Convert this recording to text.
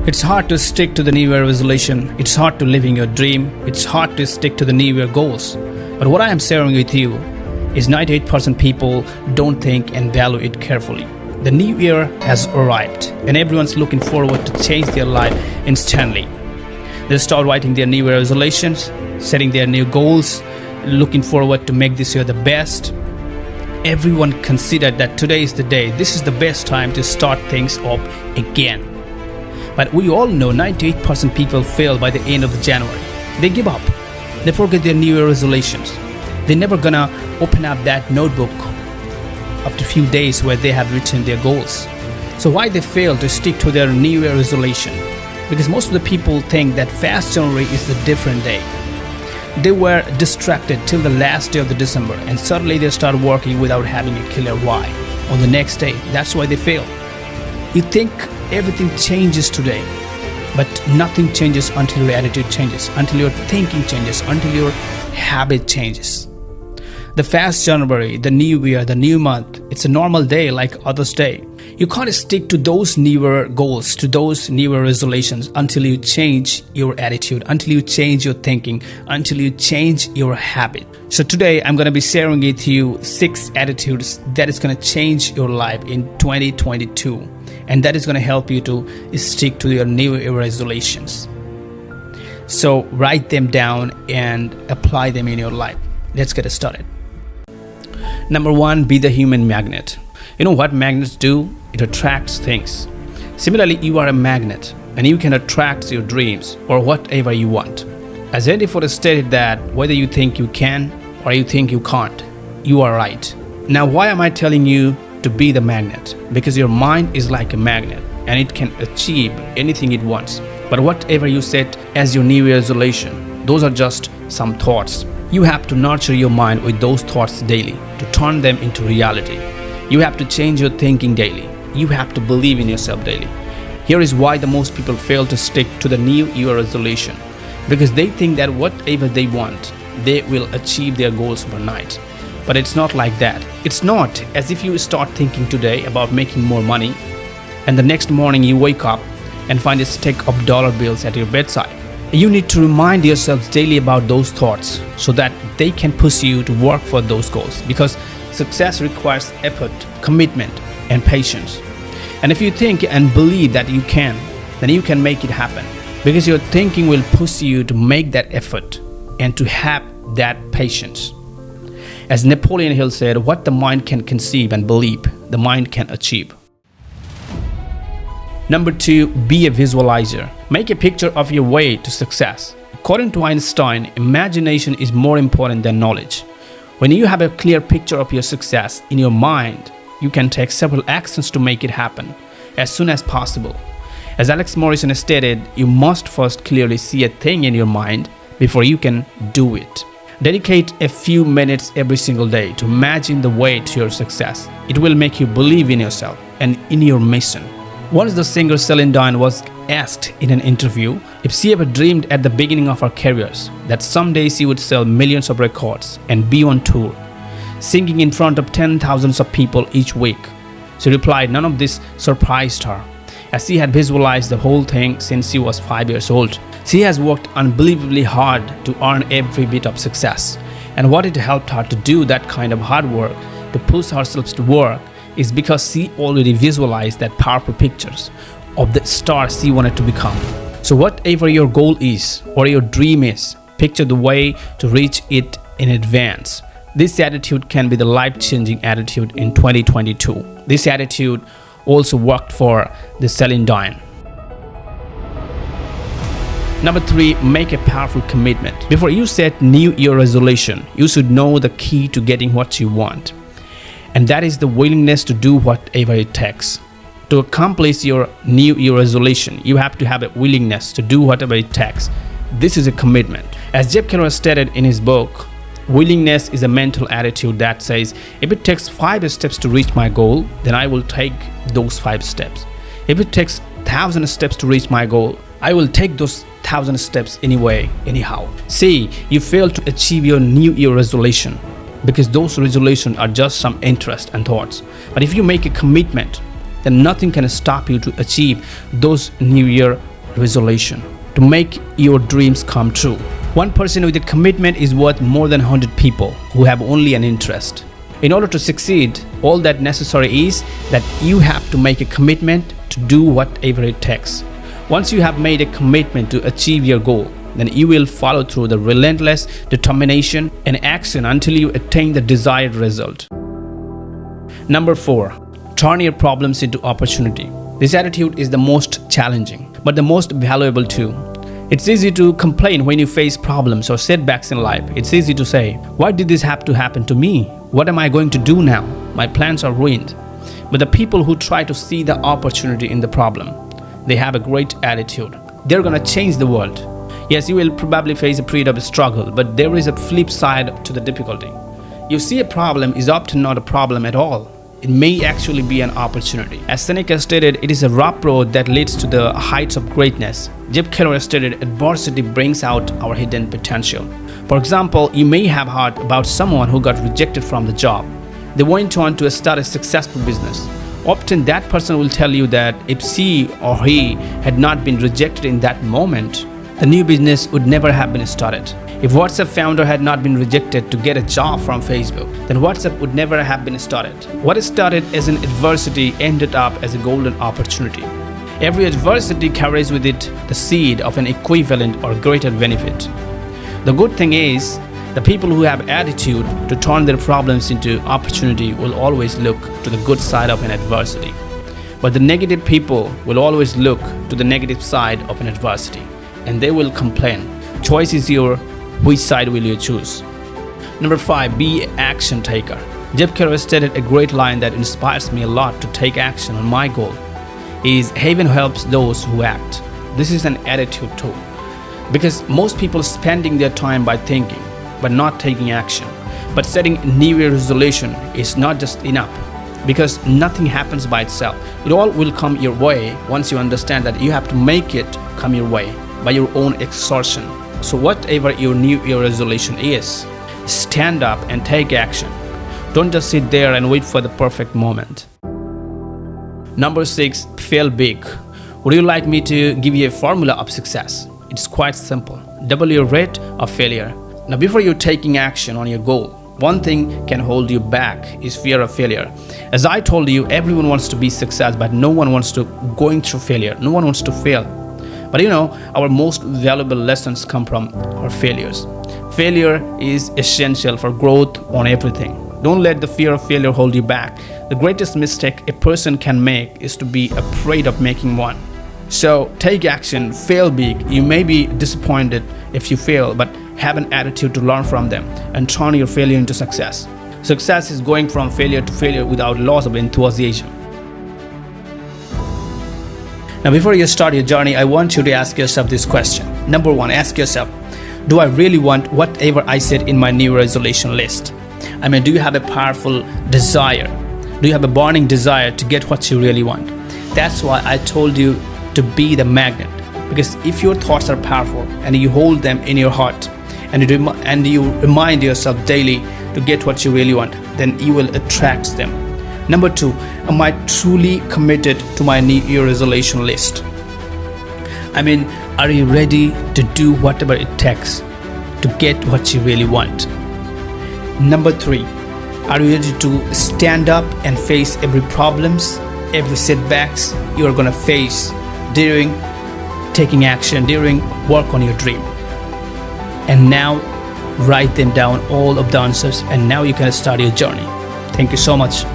It's hard to stick to the New Year resolution. It's hard to living your dream. It's hard to stick to the New Year goals. But what I am sharing with you is 98% people don't think and value it carefully. The new year has arrived and everyone's looking forward to change their life instantly. They start writing their New Year resolutions, setting their new goals, looking forward to make this year the best. Everyone considered that today is the day. This is the best time to start things up again. But we all know 98% people fail by the end of January. They give up. They forget their New Year resolutions. They're never gonna open up that notebook after a few days where they have written their goals. So why they fail to stick to their New Year resolution? Because most of the people think that fast January is the different day. They were distracted till the last day of the December and suddenly they start working without having a clear why on the next day. That's why they fail. You think everything changes today, but nothing changes until your attitude changes, until your thinking changes, until your habit changes. The fast January, the new year, the new month, it's a normal day like others' day. You can't stick to those New Year goals, to those New Year resolutions until you change your attitude, until you change your thinking, until you change your habit. So today I'm going to be sharing with you 6 attitudes that is going to change your life in 2022. And that is going to help you to stick to your New Year resolutions. So write them down and apply them in your life. Let's get started. Number 1, be the human magnet. You know what magnets do? It attracts things. Similarly, you are a magnet and you can attract your dreams or whatever you want. As Henry Ford stated that whether you think you can or you think you can't, you are right. Now, why am I telling you to be the magnet? Because your mind is like a magnet and it can achieve anything it wants. But whatever you set as your New Year resolution, those are just some thoughts. You have to nurture your mind with those thoughts daily to turn them into reality. You have to change your thinking daily. You have to believe in yourself daily. Here is why the most people fail to stick to the New Year resolution. Because they think that whatever they want, they will achieve their goals overnight. But it's not like that. It's not as if you start thinking today about making more money and the next morning you wake up and find a stack of dollar bills at your bedside. You need to remind yourselves daily about those thoughts so that they can push you to work for those goals, because success requires effort, commitment, and patience. And if you think and believe that you can, then you can make it happen, because your thinking will push you to make that effort and to have that patience. As Napoleon Hill said, what the mind can conceive and believe, the mind can achieve. Number 2, be a visualizer. Make a picture of your way to success. According to Einstein, imagination is more important than knowledge. When you have a clear picture of your success in your mind, you can take several actions to make it happen as soon as possible. As Alex Morrison stated, you must first clearly see a thing in your mind before you can do it. Dedicate a few minutes every single day to imagine the way to your success. It will make you believe in yourself and in your mission. Once the singer Celine Dion was asked in an interview if she ever dreamed at the beginning of her careers that someday she would sell millions of records and be on tour, singing in front of 10,000s of people each week. She replied none of this surprised her, as she had visualized the whole thing since she was 5 years old. She has worked unbelievably hard to earn every bit of success, and what it helped her to do that kind of hard work, to push herself to work, is because she already visualized that powerful pictures of the star she wanted to become. So whatever your goal is or your dream is, picture the way to reach it in advance. This attitude can be the life-changing attitude in 2022. This attitude also worked for the Celine Dion. Number 3, make a powerful commitment. Before you set New Year resolution, you should know the key to getting what you want. And that is the willingness to do whatever it takes. To accomplish your New Year resolution, you have to have a willingness to do whatever it takes. This is a commitment. As Jeff Keller stated in his book, willingness is a mental attitude that says, if it takes 5 steps to reach my goal, then I will take those 5 steps. If it takes 1,000 steps to reach my goal, I will take those 1,000 steps anyway, anyhow. See, you fail to achieve your New Year resolution because those resolutions are just some interest and thoughts. But if you make a commitment, then nothing can stop you to achieve those New Year resolution to make your dreams come true. One person with a commitment is worth more than 100 people who have only an interest. In order to succeed, all that necessary is that you have to make a commitment to do whatever it takes. Once you have made a commitment to achieve your goal, then you will follow through the relentless determination and action until you attain the desired result. Number 4. Turn your problems into opportunity. This attitude is the most challenging, but the most valuable too. It's easy to complain when you face problems or setbacks in life. It's easy to say, why did this have to happen to me? What am I going to do now? My plans are ruined. But the people who try to see the opportunity in the problem, they have a great attitude. They're gonna change the world. Yes, you will probably face a period of struggle, but there is a flip side to the difficulty. You see, a problem is often not a problem at all. It may actually be an opportunity. As Seneca stated, it is a rough road that leads to the heights of greatness. Jeff Keller stated, adversity brings out our hidden potential. For example, you may have heard about someone who got rejected from the job. They went on to start a successful business. Often that person will tell you that if she or he had not been rejected in that moment, the new business would never have been started. If WhatsApp founder had not been rejected to get a job from Facebook, then WhatsApp would never have been started. What started as an adversity ended up as a golden opportunity. Every adversity carries with it the seed of an equivalent or greater benefit. The good thing is, the people who have attitude to turn their problems into opportunity will always look to the good side of an adversity. But the negative people will always look to the negative side of an adversity, and they will complain. Choice is yours. Which side will you choose? Number 5. Be an action taker. Jeff Keller stated a great line that inspires me a lot to take action on my goal is, heaven helps those who act. This is an attitude too, because most people spending their time by thinking but not taking action. But setting a New Year resolution is not just enough, because nothing happens by itself. It all will come your way once you understand that you have to make it come your way by your own exertion. So whatever your New Year resolution is, stand up and take action. Don't just sit there and wait for the perfect moment. Number 6. Fail big. Would you like me to give you a formula of success? It's quite simple. Double your rate of failure. Now, before you're taking action on your goal, one thing can hold you back is fear of failure. As I told you, everyone wants to be success, but no one wants to going through failure. No one wants to fail. But our most valuable lessons come from our failures. Failure is essential for growth on everything. Don't let the fear of failure hold you back. The greatest mistake a person can make is to be afraid of making one. So take action, fail big. You may be disappointed if you fail, but have an attitude to learn from them and turn your failure into success. Success is going from failure to failure without loss of enthusiasm. Now, before you start your journey, I want you to ask yourself this question. Number 1, ask yourself, do I really want whatever I said in my New Year resolution list? Do you have a powerful desire? Do you have a burning desire to get what you really want? That's why I told you to be the magnet. Because if your thoughts are powerful and you hold them in your heart and you remind yourself daily to get what you really want, then you will attract them. Number 2, am I truly committed to my New Year resolution list? Are you ready to do whatever it takes to get what you really want? Number 3, are you ready to stand up and face every problems, every setbacks you are going to face during taking action, during work on your dream? And now write them down, all of the answers, and now you can start your journey. Thank you so much.